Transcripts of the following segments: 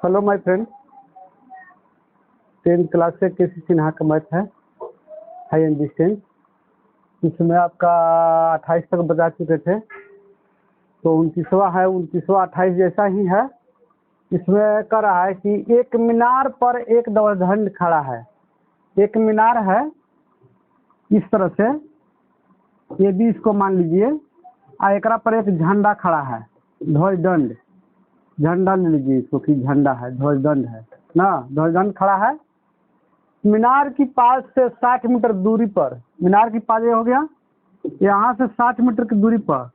Hello my friend, 10th class से केसी सिन्हा का math है हाई एंड डिस्टेंस। इसमें आपका 28 तक बता चुके थे, तो 29वां है। 29वां 28 जैसा ही है। इसमें कह रहा है कि एक मीनार पर एक ध्वजदंड खड़ा है। एक मीनार है इस तरह से, ये भी इसको मान लीजिए, और एक पर एक झंडा खड़ा है, ध्वजदंड। झंडा ले लीजिए इसको कि झंडा है, ध्वजदंड है ना, ध्वजदंड खड़ा है मीनार की पास से 60 मीटर दूरी पर। मीनार की पास ये हो गया, यहाँ से 60 मीटर की दूरी पर,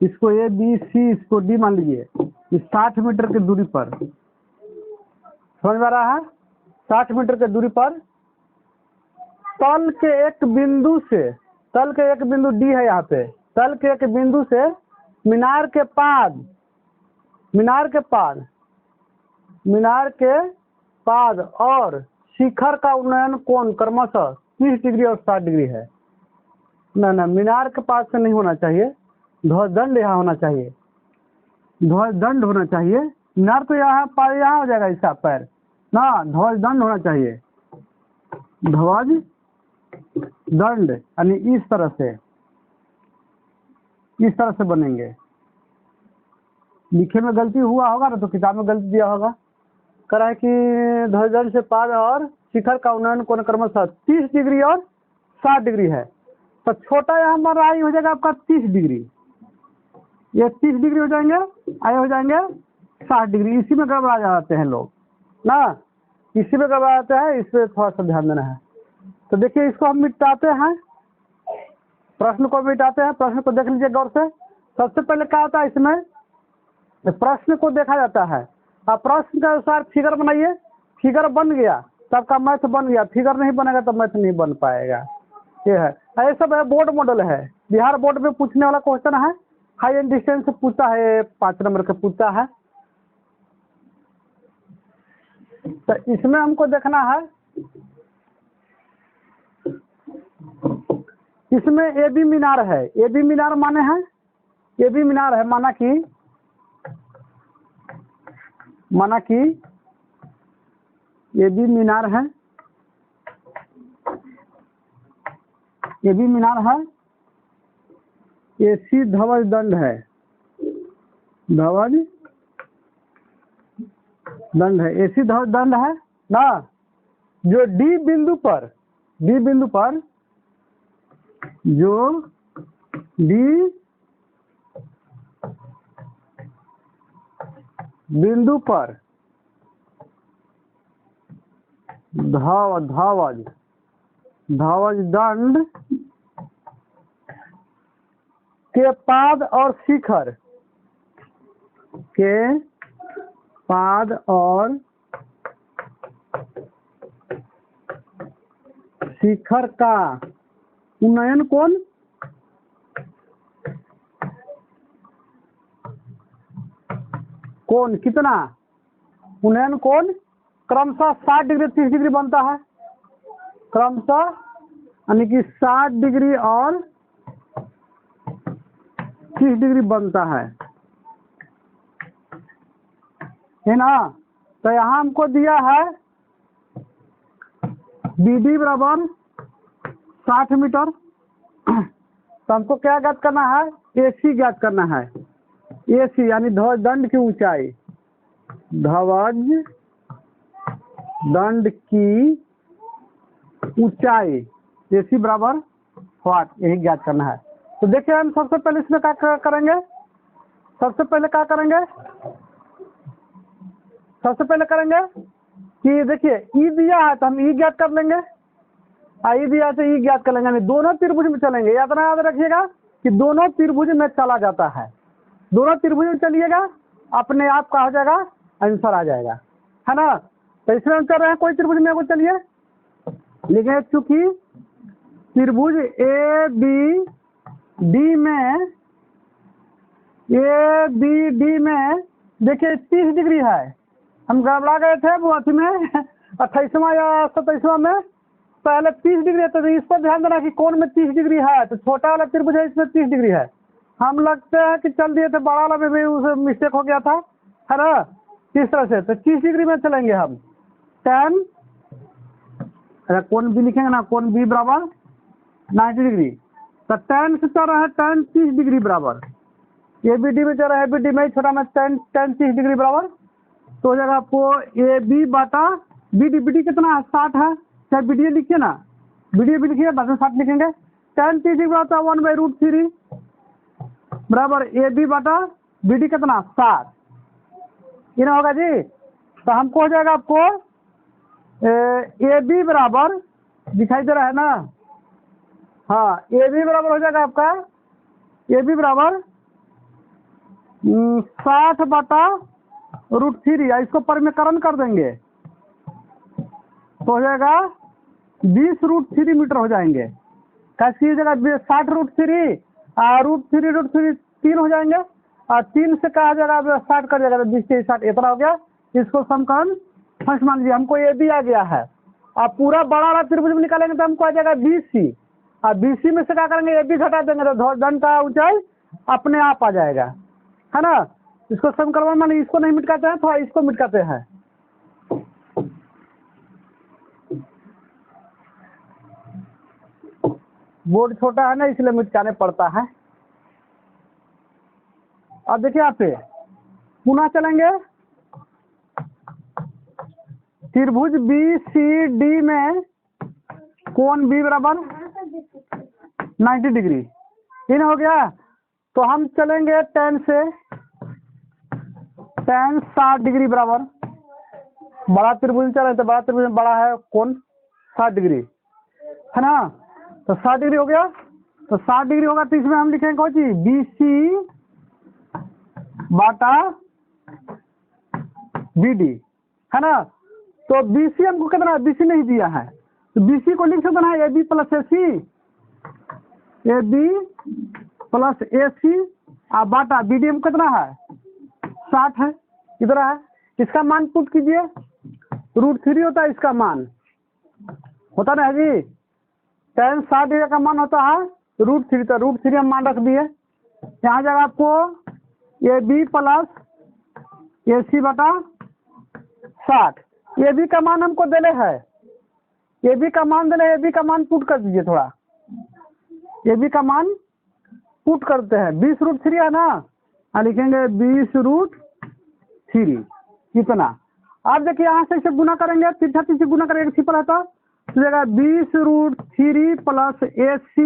इसको ए बी सी इसको डी मान लीजिए, इस 60 मीटर की दूरी पर, समझ में आ रहा है? 60 मीटर की दूरी पर तल के एक बिंदु से, तल के एक बिंदु डी है यहाँ पे, तल के एक बिंदु से मीनार के पाद, मीनार के पाद, मीनार के पाद और शिखर का उन्नयन कोण क्रमशः 30 डिग्री और 60 डिग्री है। ना मीनार के पास से नहीं होना चाहिए, ध्वजदंड यहाँ होना चाहिए, ध्वजदंड होना चाहिए। मीनार तो यहाँ पर, यहाँ हो जाएगा इसका पैर ना, ध्वजदंड होना चाहिए। ध्वज दंड यानी इस तरह से, इस तरह से बनेंगे। लिखे में गलती हुआ होगा ना, तो किताब में गलती दिया होगा। कह रहा है कि ध्वजदंड से पाद और शिखर का उन्नयन कोण क्रमशः 30 डिग्री और 60 डिग्री है। तो छोटा यहाँ पर आई हो जाएगा आपका 30 डिग्री, ये 30 डिग्री हो जाएंगे, आए हो जाएंगे 60 डिग्री। इसी में गड़बड़ा जाते हैं लोग ना, इसी में गड़बड़ा जाते हैं। इस पर थोड़ा सा ध्यान देना है। तो देखिए, इसको हम मिटाते हैं, प्रश्न को मिटाते हैं। प्रश्न को देख लीजिए गौर से। सबसे पहले क्या होता है इसमें, प्रश्न को देखा जाता है। अब प्रश्न के अनुसार फिगर बनाइए, फिगर बन गया तो आपका मैथ बन गया। फिगर नहीं बनेगा तो मैथ नहीं बन पाएगा। ये है, ये सब है बोर्ड मॉडल है। बिहार बोर्ड में पूछने वाला क्वेश्चन है, हाई एंड डिस्टेंस से पूछता है, 5 नंबर का पूछता है। तो इसमें हमको देखना है, इसमें ए बी मीनार है। ए बी मीनार माने है, ए बी मीनार है माना कि ये भी मीनार है, ये भी मीनार है। एसी ध्वज दंड है, ध्वज दंड है, एसी ध्वज दंड है ना। जो डी बिंदु पर, डी बिंदु पर, जो डी बिंदु पर ध्वज दंड के पाद और शिखर के पाद और शिखर का उन्नयन कोण कितना, उन्नयन कोण क्रमशः 60 डिग्री 30 डिग्री बनता है। क्रमशः यानी कि 60 डिग्री और 30 डिग्री बनता है ना। तो यहाँ हमको दिया है BD बराबर 60 मीटर। तो हमको क्या ज्ञात करना है, AC ज्ञात करना है। AC यानी ध्वजदंड की ऊंचाई, ध्वज दंड की ऊंचाई AC बराबर व्हाट, यही ज्ञात करना है। तो देखिए, हम सबसे पहले इसमें क्या करेंगे, सबसे पहले क्या करेंगे, सबसे पहले करेंगे कि देखिए ई दिया है तो हम ई ज्ञात कर लेंगे, ई दिया है तो ई ज्ञात कर लेंगे। दोनों त्रिभुज में चलेंगे, याद रखिएगा कि दोनों त्रिभुज में चला जाता है। दोनों त्रिभुज में चलिएगा, अपने आप का हो जाएगा, आंसर आ जाएगा, है ना। तो इसमें हम कर रहे हैं, कोई त्रिभुज में वो चलिए लिखे, चूंकि त्रिभुज ए बी डी में, ए बी डी में देखिए 30 डिग्री है। हम गड़बड़ा गए थे वो अथी में 28वां या 27वां में, पहले 30 डिग्री है। तो इस पर ध्यान देना कि कौन में 30 डिग्री है। तो छोटा वाला त्रिभुज है, इसमें 30 डिग्री है। हम लगते हैं कि चल दिए थे, बड़ा वाला में भी उसे मिस्टेक हो गया था, है ना। किस तरह से, तो 30 डिग्री में चलेंगे हम। tan, कोण बी लिखेंगे ना, कोण बी बराबर 90 डिग्री। तो tan से चल रहा है tan 30 डिग्री बराबर, ए बी डी में चल रहा है, बी डी में छोटा में tan 30 डिग्री बराबर। तो हो जाएगा आपको ए बी बाटा बी डी। बी डी कितना है, 60 है, चाहे बी डी लिखिए ना, बी डी भी लिखिए, बाद में 60 लिखेंगे। tan 30 डिग्री बराबर 1/√3 बराबर ए बी बाटा बी डी कितना 60, ये ना होगा जी। तो हमको हो जाएगा आपको ए बी बराबर, दिखाई दे रहा है ना, हाँ, ए बी बराबर हो जाएगा आपका, ए बी बराबर 60/√3, या इसको परिमेयकरण कर देंगे तो हो जाएगा 20√3 मीटर हो जाएंगे। कैसी जगह 60√3 √3 3 हो जाएंगे, और 3 से कहा जाएगा 60 कर जाएगा, 20 से 60 इतना हो गया। इसको समीकरण फर्स्ट मान लीजिए, हमको ए बी आ गया है। अब पूरा बड़ा वाला त्रिभुज में निकालेंगे तो हमको आ जाएगा BC, और BC में से क्या करेंगे, ए बी घटा देंगे तो दंड का ऊंचाई अपने आप आ जाएगा, है ना। इसको समीकरण माने, इसको नहीं मिटकाते हैं, थोड़ा इसको मिटकाते हैं। बोर्ड छोटा है ना, इसलिए मिटकाने पड़ता है। अब देखिए यहाँ पे पुनः चलेंगे, त्रिभुज BCD में कोण B बराबर 90 डिग्री, इन हो गया। तो हम चलेंगे tan से, tan 60 डिग्री बराबर, बड़ा त्रिभुज चल रहा है तो बड़ा त्रिभुज में बड़ा है कोण 60 डिग्री, है ना। तो 60 डिग्री हो गया, तो 60 डिग्री होगा तो इसमें हम लिखेंगे कौन सी, BC बाटा BD, है ना। तो BC हमको कितना, BC नहीं दिया है, तो BC को लिख सकते हैं AB plus AC, AB plus AC, और बाटा BD हमको कितना है 60 है, इधर है। इसका मान पुट कीजिए, √3 होता है इसका मान, होता ना है जी। tan 60 डिग्री का मान होता है √3, तो √3 हम मान रख दिए। यहाँ जाएगा आपको AB प्लस AC बटा 60। AB का मान हमको देने है, AB का मान देने, AB का मान पुट कर दीजिए थोड़ा, AB का मान पुट करते हैं, 20√3 है ना, लिखेंगे 20√3 कितना। अब देखिए यहाँ से इसे गुना करेंगे, तिरछा से गुना करेंगे, सिंपल है तो जाएगा 20√3 प्लस AC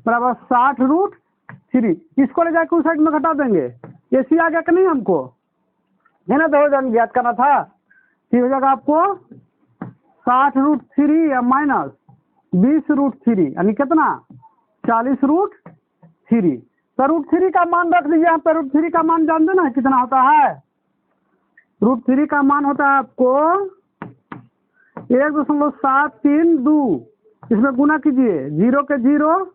बराबर 60√3। इसको ले जाकर उस साइड में घटा देंगे, AC आ गया कि नहीं हमको, है ना, तो ज्ञात करना था। फिर हो जाएगा आपको 60√3 या माइनस 20√3 यानी कितना 40√3। तो √3 का मान रख लीजिए यहाँ पे, √3 का मान जानते ना कितना होता है, √3 का मान होता है आपको 1.732, इसमें गुना कीजिए, 0 के 0,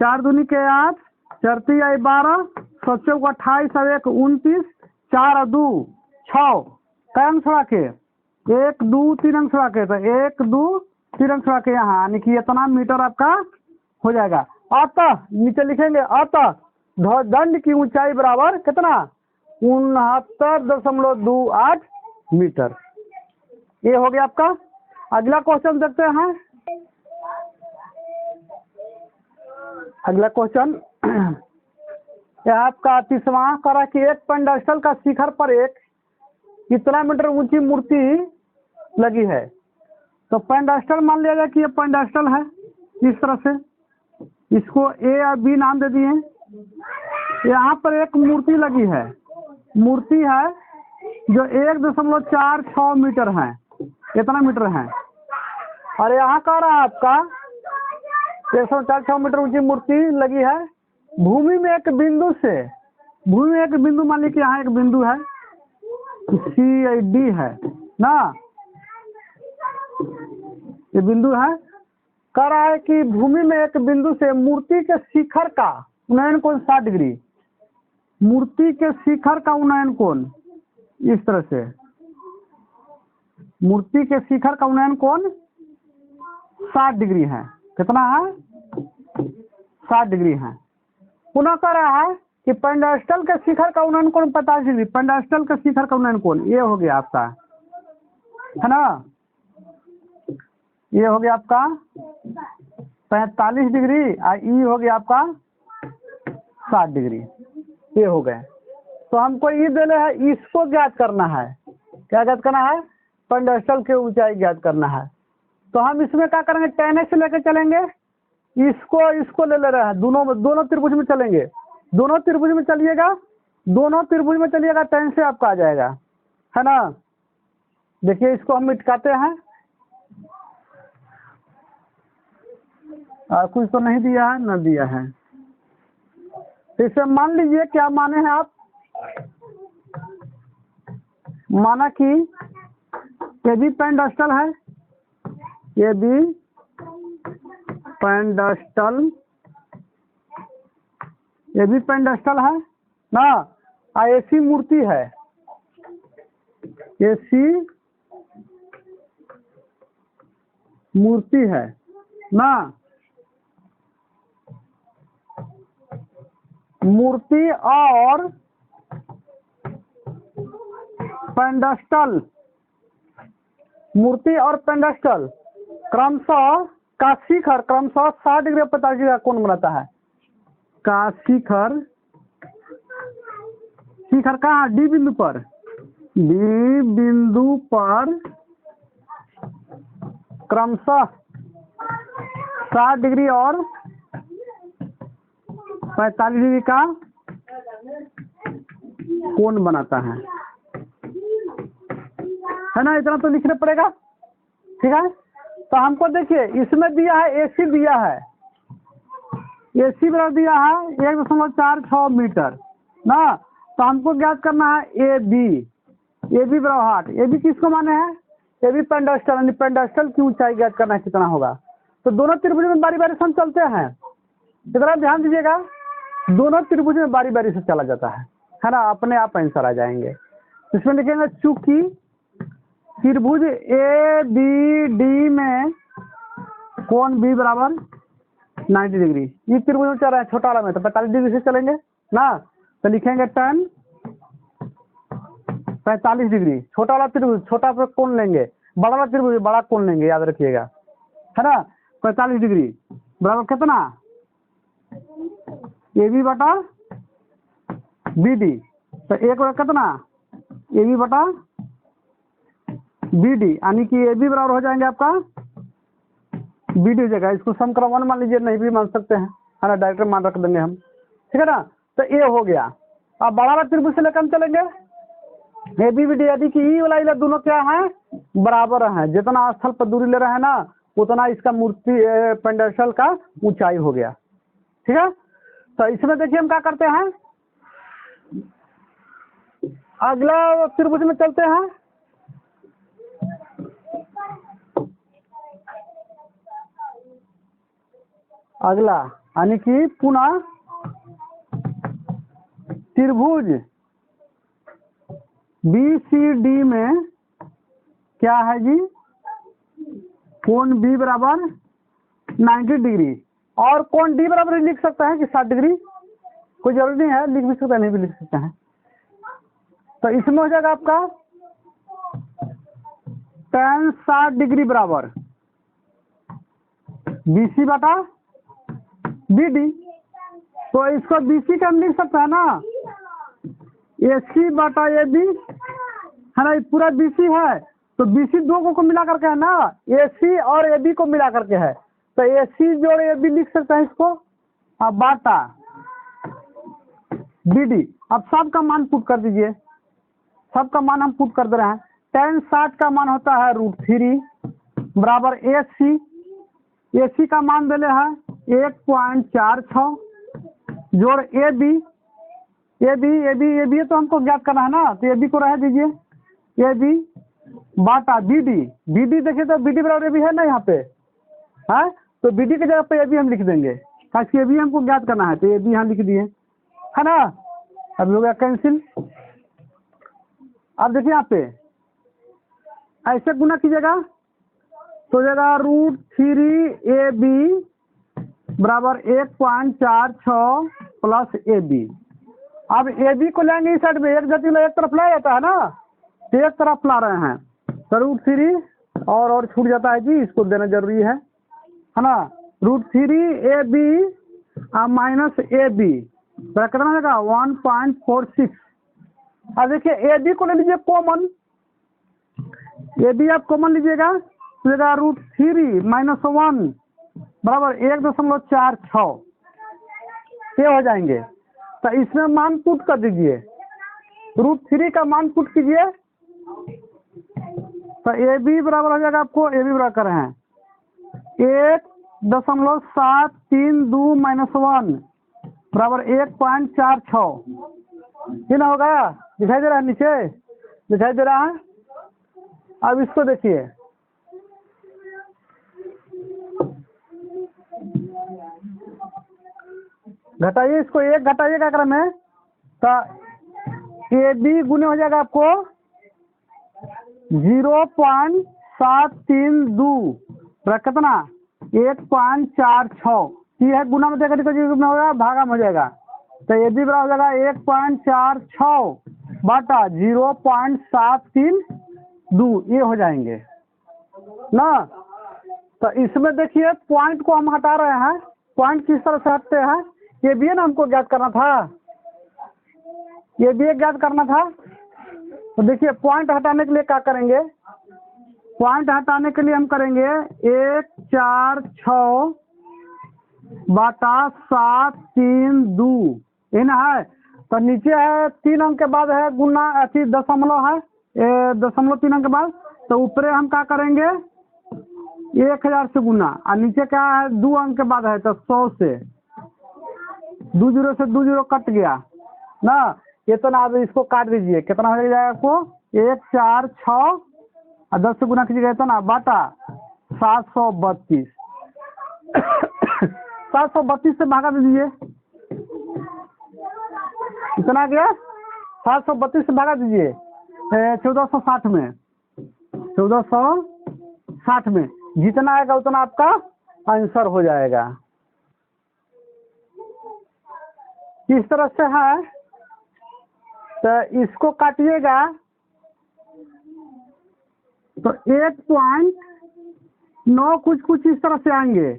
4 दूनी के 8, 4 तिया 12, 7 चौक 28 और 1 29, 4 और 2 6, कई अंक छोड़ा के 1 2 3 अंक छोड़ा के, तो 1 2 3 अंक छोड़ा के यहाँ, यानी कि इतना मीटर आपका हो जाएगा। अतः नीचे लिखेंगे, अतः दंड की ऊंचाई बराबर कितना 69.28 मीटर। ये हो गया आपका। अगला क्वेश्चन देखते हैं। अगला क्वेश्चन यह आपका 30वां करा कि एक पेंडास्टल का शिखर पर एक कितना मीटर ऊंची मूर्ति लगी है। तो पेंडास्टल मान लिया जाए कि ये पेंडास्टल है, इस तरह से इसको ए या बी नाम दे दिए। यहाँ पर एक मूर्ति लगी है, मूर्ति है जो 1.46 मीटर है, इतना मीटर है। और यहाँ कह रहा है आपका 146 मीटर ऊंची मूर्ति लगी है भूमि में एक बिंदु से, भूमि में एक बिंदु मान ली कि यहाँ एक बिंदु है CID है ना, ये बिंदु है। कह रहा है कि भूमि में एक बिंदु से मूर्ति के शिखर का उन्नयन कोण 60 डिग्री, मूर्ति के शिखर का उन्नयन कोण इस तरह से, मूर्ति के शिखर का उन्नयन कोण 60 डिग्री है। कितना है 60 डिग्री है। पुनः कह रहा है कि पेंडास्टल के शिखर का उन्नयन कोण 45 डिग्री, पेंडास्टल के शिखर का उन्नयन कोण ये हो गया आपका, है ना, ये हो गया आपका 45 डिग्री और ई हो गया आपका 60 डिग्री, ये हो गए। तो हमको ई देने है, इसको ज्ञात करना है, क्या ज्ञात करना है, पेंडास्टल की ऊंचाई ज्ञात करना है। तो हम इसमें क्या करेंगे, tan x लेकर चलेंगे, इसको ले रहे हैं, दोनों त्रिभुज में चलेंगे, दोनों त्रिभुज में चलिएगा, दोनों त्रिभुज में चलिएगा, tan से आपका आ जाएगा, है ना। देखिए इसको हम मिटकाते हैं, कुछ तो नहीं दिया है, न दिया है। तो इसे मान लीजिए, क्या माने हैं आप, माना कि ये भी पेंडास्टल है, ये भी पेंडास्टल, ये भी पेंडास्टल है ना, ऐसी मूर्ति है, ऐसी मूर्ति है ना, मूर्ति और पेंडास्टल, मूर्ति और पेंडास्टल क्रमशः का शिखर क्रमशः 60 डिग्री और 50 डिग्री का कोण बनाता है। का शिखर, शिखर कहाँ, डी बिंदु पर, डी बिंदु पर क्रमशः 60 डिग्री और 45 डिग्री का कोण बनाता है ना, इतना तो लिखना पड़ेगा, ठीक है। तो हमको देखिए इसमें दिया है, एसी दिया है, एसी बराबर दिया है 1.46 मीटर ना। तो हमको ज्ञात करना है ए बी बराबर 8, ए बी किसको माने हैं, ए बी पेंडास्टल, यानी पेंडास्टल की ऊंचाई ज्ञात करना है कितना होगा। तो दोनों त्रिभुज में बारी बारी से हम चलते हैं, इतना ध्यान दीजिएगा, दोनों त्रिभुज में बारी बारी से चला जाता है ना, अपने आप आंसर आ जाएंगे। इसमें लिखेंगे चूंकि त्रिभुज ए बी डी में कोण बी बराबर 90 डिग्री, ये त्रिभुज में चल रहा है छोटा वाला में, तो 45 डिग्री से चलेंगे ना, तो लिखेंगे tan 45 डिग्री, छोटा वाला त्रिभुज छोटा पर कोण लेंगे, बड़ा वाला त्रिभुज बड़ा कोण लेंगे, याद रखिएगा, है ना। 45 डिग्री बराबर कितना, ए बी बटा बी डी, तो एक बार कितना, ए बी बटा बी डी, यानी कि ए बी बराबर हो जाएंगे आपका बी डी हो जाएगा। इसको समक्रम 1 मान लीजिए, नहीं भी मान सकते हैं, है ना, डायरेक्ट मान रख देंगे हम, ठीक है ना। तो ए हो गया। अब बड़ा वाला त्रिभुज से लेकर हम चलेंगे, ए बी बी डी, यदि कि ई वाला इला दोनों क्या है, बराबर है, जितना स्थल पर दूरी ले रहे हैं ना, उतना इसका मूर्ति पेंडास्टल का ऊंचाई हो गया, ठीक है। तो इसमें देखिए हम क्या करते हैं, अगला त्रिभुज में चलते हैं, अगला यानी कि पुनः त्रिभुज बी सी डी में क्या है जी, कोण बी बराबर 90 डिग्री, और कोण डी बराबर लिख सकता है कि 60 डिग्री, कोई जरूरी नहीं है, लिख भी सकता है, नहीं भी लिख सकता है। तो इसमें हो जाएगा आपका tan 60 डिग्री बराबर BC बटा BD, तो इसको BC का हम लिख सकते हैं ना, AC बटा AB, है ना, ये पूरा BC है, तो BC दो को मिला करके है ना, AC और AB को मिला करके है, तो AC जोड़ AB लिख सकते हैं इसको, अब बाटा BD। अब सबका मान पुट कर दीजिए, सबका मान हम पुट कर दे रहे हैं। tan 60 का मान होता है √3 बराबर AC, AC का मान देले है 1.46 जोड़ AB तो हमको ज्ञात करना है ना, तो AB को रह दीजिए, AB बाटा BD देखिए तो BD बराबर AB है ना यहाँ पे, है, तो BD की जगह पे AB हम लिख देंगे, ताकि AB हमको ज्ञात करना है, तो AB यहाँ लिख दिए, है ना। अब हो गया कैंसिल। अब देखिए यहाँ पे ऐसे गुना कीजिएगा तो जाएगा √3 AB बराबर 1.46 प्लस AB, अब ए बी को लेंगे इस साइड में, एक जटिल एक तरफ लाया जाता है ना, तो एक तरफ ला रहे हैं तो √3 और छूट जाता है जी, इसको देना जरूरी है ना। √3 AB माइनस AB तो कितना हो जाएगा 1.46। अब देखिए ए बी को ले लीजिए कॉमन, ए बी आप कॉमन लीजिएगा तो √3 - 1 बराबर 1.46 ये हो जाएंगे। तो इसमें मान पुट कर दीजिए, √3 का मान पुट कीजिए तो ए बी बराबर हो जाएगा आपको, ए बी बराबर कर रहे हैं 1.732 - 1 बराबर 1.46 ये ना होगा, दिखाई दे रहा है नीचे, दिखाई दे रहा है। अब इसको देखिए, घटाइए इसको, एक घटाइएगा क्रम में तो ए बी गुने हो जाएगा आपको 0.732 कितना 1.46 ये है, गुना में देकर में होगा भागा में हो जाएगा तो ए बी बराबर हो जाएगा 1.46 बटा 0.732 ये हो जाएंगे ना। तो इसमें देखिए पॉइंट को हम हटा रहे हैं, पॉइंट किस तरह से हटते हैं ये भी है ना, हमको ज्ञात करना था, ये भी ज्ञात करना था। तो देखिए पॉइंट हटाने के लिए क्या करेंगे, पॉइंट हटाने के लिए हम करेंगे 146 बटा 732 ये ना है। तो नीचे है 3 अंक के बाद है गुना अथी दशमलव है, 0.3 अंक के बाद, तो ऊपरे हम क्या करेंगे 1000 से गुना, और नीचे क्या है 2 अंक के बाद है तो 100 से, 2 0 से 2 0 कट गया ना, ये तो ना। अब इसको काट दीजिए, कितना हो जाएगा आपको 146 और 10 से गुना कीजिएगा तो ना बटा 732 732 से भागा दीजिए, कितना गया 732 से भागा दीजिए 1460 में, 1460 में जितना आएगा उतना आपका आंसर हो जाएगा। इस तरह से है, तो इसको काटिएगा तो 1.9 कुछ इस तरह से आएंगे,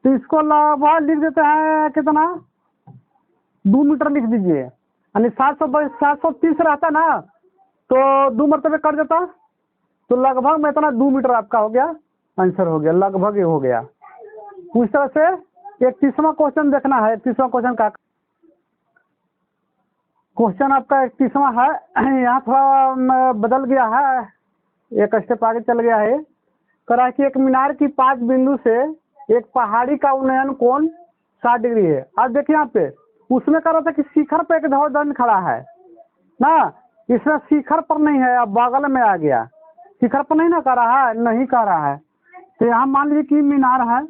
तो इसको लगभग लिख देते हैं कितना 2 मीटर लिख दीजिए, यानी 730 रहता ना तो 2 मरतबे कट जाता, तो लगभग में इतना 2 मीटर आपका हो गया, आंसर हो गया, लगभग ये हो गया। उस तरह से 31वां क्वेश्चन देखना है। 31वां क्वेश्चन का क्वेश्चन आपका 31वां है, यहाँ थोड़ा बदल गया है, एक स्टेप आगे चल गया है। करा कि एक मीनार की 5 बिंदु से एक पहाड़ी का उन्नयन कोण 60 डिग्री है। अब देखिए यहाँ पे उसमें कह रहा था कि शिखर पे एक धौरदंड खड़ा है ना, इसमें शिखर पर नहीं है, अब बगल में आ गया, शिखर पर नहीं ना कर रहा है, नहीं कर रहा है। तो यहाँ मान लीजिए कि मीनार है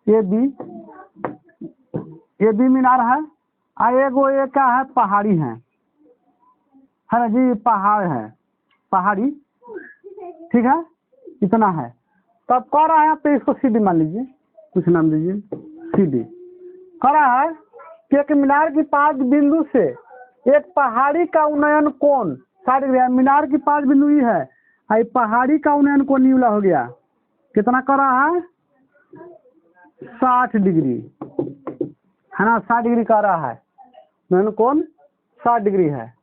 ये बी मीनार है, एगो ये क्या है पहाड़ी है ना जी, पहाड़ है, पहाड़ी ठीक है, इतना है। तो अब कह रहा है यहाँ पे इसको सीडी मान लीजिए, कुछ नाम दीजिए सीडी। कह रहा है कि एक मीनार की 5 बिंदु से एक पहाड़ी का उन्नयन कोण 60 डिग्री है। मीनार की 5 बिंदु ही है, पहाड़ी का उन्नयन कोण न्यूला हो गया, कितना कर रहा है 60 डिग्री है ना, 60 डिग्री कर रहा है उन्नयन कोण 60 डिग्री है।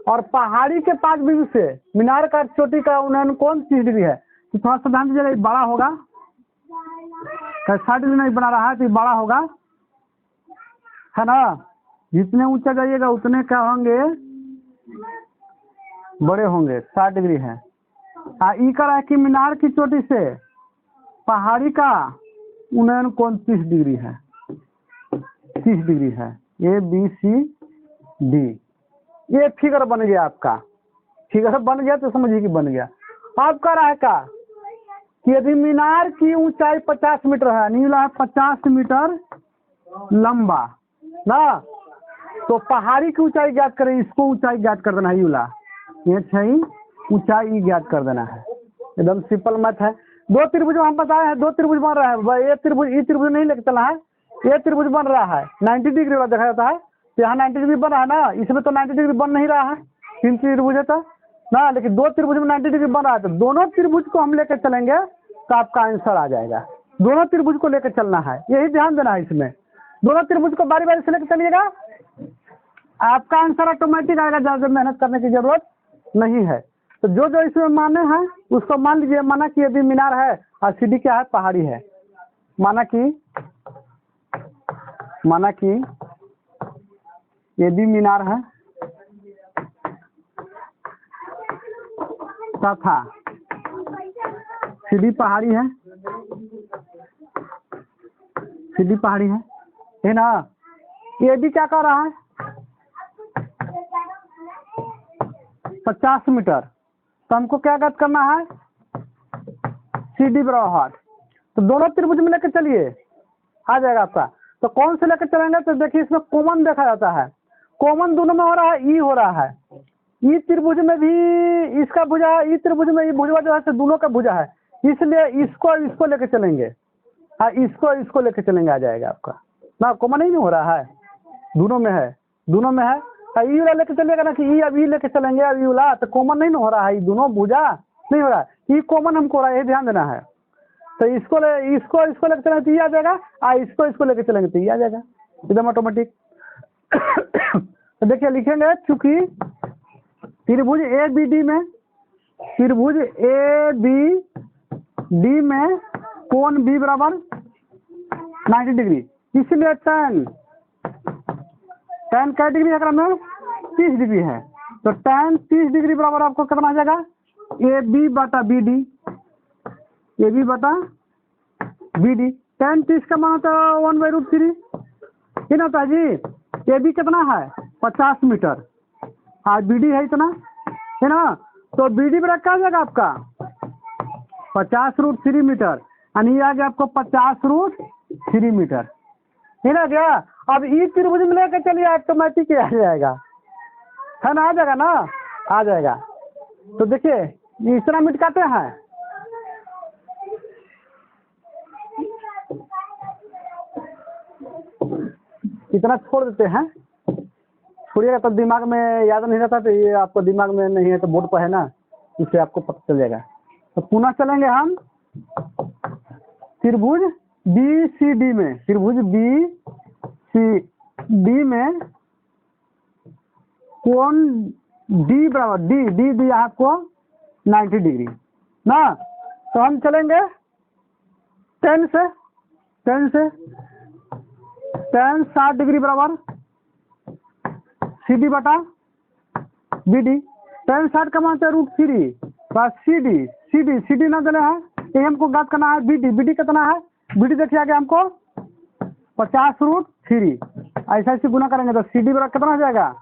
और पहाड़ी के 5 बिंदु से मीनार का चोटी का उन्नयन कोण 30 डिग्री है। तो थोड़ा सा ध्यान दीजिएगा, बड़ा होगा, 60 डिग्री नहीं बना रहा है तो बड़ा होगा है ना, जितने ऊंचा जाइएगा उतने क्या होंगे बड़े होंगे, 60 डिग्री है। ई कर है कि मीनार की चोटी से पहाड़ी का उन्नयन कोण 30 डिग्री है, 30 डिग्री है। ABCD ये फिगर बन गया आपका, फिगर बन गया तो समझिए कि बन गया। अब कह रहा है का कि यदि मीनार की ऊंचाई 50 मीटर है, नीला है 50 मीटर लंबा ना, तो पहाड़ी की ऊंचाई ज्ञात करें, इसको ऊंचाई ज्ञात कर देना है, यूला ये छही ऊंचाई ज्ञात कर देना है, एकदम सिंपल मैथ है। 2 त्रिभुज हम बताए हैं, 2 त्रिभुज बन रहा है, ये त्रिभुज नहीं लेके चला है, ये त्रिभुज बन रहा है 90 डिग्री वाला देखा जाता है, तो यहाँ 90 डिग्री बन रहा है ना, इसमें तो 90 डिग्री बन नहीं रहा है, 3 त्रिभुज है तो ना, लेकिन 2 त्रिभुज में 90 डिग्री बन रहा है, तो दोनों त्रिभुज को हम लेकर चलेंगे तो आपका आंसर आ जाएगा। दोनों त्रिभुज को लेकर चलना है, यही ध्यान देना है इसमें। दोनों त्रिभुज को बारी बारी से लेकर चलिएगा, आपका आंसर ऑटोमेटिक आएगा, ज़्यादा मेहनत करने की जरूरत नहीं है। तो जो जो इसमें माने हैं उसको मान लीजिए। माना कि ये भी मीनार है और सीढ़ी क्या है, पहाड़ी है। माना कि ये भी मीनार है तथा सीढ़ी पहाड़ी है, सीढ़ी पहाड़ी है ना। ये भी क्या कर रहा है, 50 मीटर। तो हमको क्या ज्ञात करना है, सीढ़ी बराबर। तो दोनों त्रिभुज में लेकर चलिए, आ जाएगा आपका। तो कौन से लेकर चलेंगे, तो देखिए इसमें कॉमन देखा जाता है, कॉमन दोनों में हो रहा है, ई हो रहा है। ई त्रिभुज में भी इसका भुजा है, ई त्रिभुज में ये भुजा जो है तो दोनों का भुजा है, इसलिए इसको लेकर चलेंगे, हाँ इसको लेकर चलेंगे, आ जाएगा आपका ना। कॉमन ही नहीं हो रहा है, दोनों में है, दोनों में है। ई वाला लेकर चलिएगा ना कि ई अब ई लेकर चलेंगे, अब ई वाला तो कॉमन नहीं हो रहा है, दोनों भुजा नहीं हो रहा है, ई कॉमन हमको हो रहा है, ये ध्यान देना है। तो इसको लेकर चलेंगे तो ये आ जाएगा, इसको लेकर चलेंगे तो ये आ जाएगा, एकदम ऑटोमेटिक। तो देखिए लिखेंगे, चूंकि त्रिभुज ए बी डी में कोण बी बराबर 90 डिग्री, इसलिए tan क्या डिग्री है में 30 डिग्री है। तो tan 30 डिग्री बराबर आपको कितना आ जाएगा, ए बी बटा बी डी, ए बी बटा बी डी। tan 30 का मान होता है 1/√3, है ना होता जी। ए बी कितना है 50 मीटर, आज बी डी है इतना, है ना। तो बी डी बराबर क्या आ जाएगा आपका 50√3 मीटर, यानी आ गया आपको 50√3 मीटर, है ना क्या। अब ई त्रिभुज में लेकर चलिए, ऑटोमेटिक आ जाएगा, है ना, आ जाएगा ना, आ जाएगा। तो देखिए इस तरह मिटकाते हैं, इतना छोड़ देते हैं, छोड़िएगा तब दिमाग में याद नहीं रहता। तो ये आपको दिमाग में नहीं है तो बोर्ड पर है ना, इससे आपको पता चल जाएगा। तो पुनः चलेंगे हम त्रिभुज बी सी डी में, त्रिभुज बी सी डी में कोण डी बराबर डी दिया आपको 90 डिग्री ना। तो हम चलेंगे tan से tan 60 डिग्री बराबर सी डी बटा बी डी। tan 60 का मान है √3 बस सी डी ना देना है, ये हमको ज्ञात करना है बी डी कितना है, बी डी देखिए आगे हमको 50√3, ऐसे गुना करेंगे तो सी डी बराबर कितना हो जाएगा।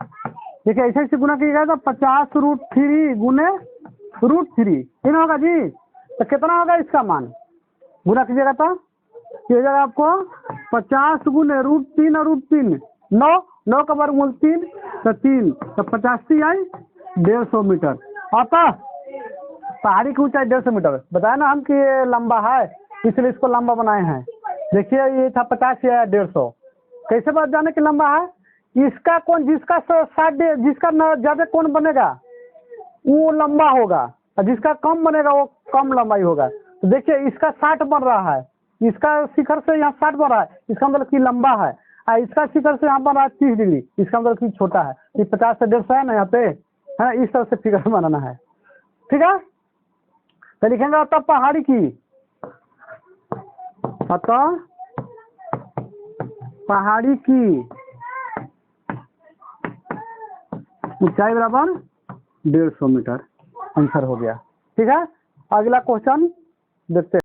देखिए ऐसे गुना किया तो 50√3 गुने √3, ये ना होगा जी। तो कितना होगा इसका मान, गुना कीजिएगा तो ये हो जाएगा आपको 50 गुने √3 और √3 9 का वर्गमूल 3 तो 3 तो 85 आई 150 मीटर आता। पहाड़ी की ऊंचाई 150 मीटर बताया ना हम कि ये लंबा है, इसलिए इसको लंबा बनाए हैं। देखिए ये था 50 या 150, कैसे बात जाने कि लंबा है। इसका कौन जिसका 60 जिसका ज्यादा कौन बनेगा वो लंबा होगा, और जिसका कम बनेगा वो कम लंबाई होगा। तो देखिए इसका 60 बन रहा है, इसका शिखर से यहाँ 60 बन रहा है, इसका मतलब कि लंबा है। और इसका शिखर से यहाँ बन रहा है 30 डिग्री, इसका मतलब कि छोटा है। ये 50 से 150 है ना यहाँ पे, है इस तरह से फिगर बनाना है, ठीक है। तो लिखेंगे अतः पहाड़ी की, अतः पहाड़ी की ऊंचाई बराबर 150 मीटर, आंसर हो गया, ठीक है। अगला क्वेश्चन देखते हैं।